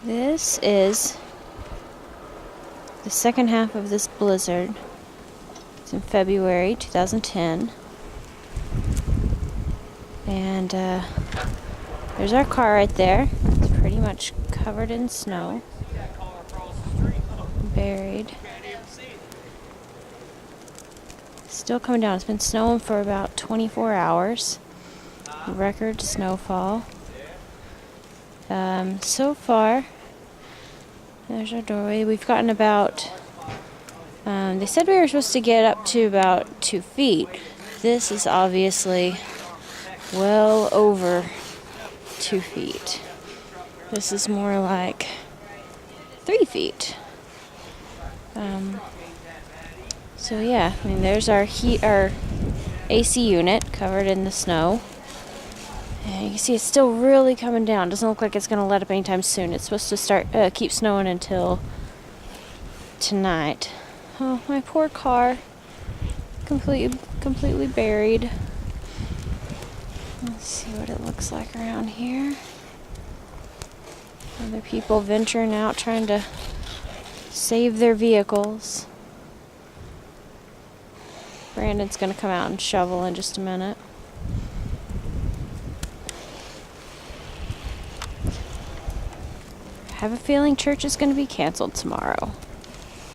This is the second half of this blizzard. It's in February 2010. And there's our car right there. It's pretty much covered in snow. Buried. Still coming down. It's been snowing for about 24 hours. Record snowfall. So far, there's our doorway. We've gotten about, they said we were supposed to get up to about 2 feet. This is obviously well over 2 feet. This is more like 3 feet. So yeah, I mean, there's our AC unit covered in the snow. And you can see it's still really coming down. Doesn't look like it's going to let up anytime soon. It's supposed to start keep snowing until tonight. Oh, my poor car. Completely buried. Let's see what it looks like around here. Other people venturing out trying to save their vehicles. Brandon's going to come out and shovel in just a minute. I have a feeling church is going to be canceled tomorrow.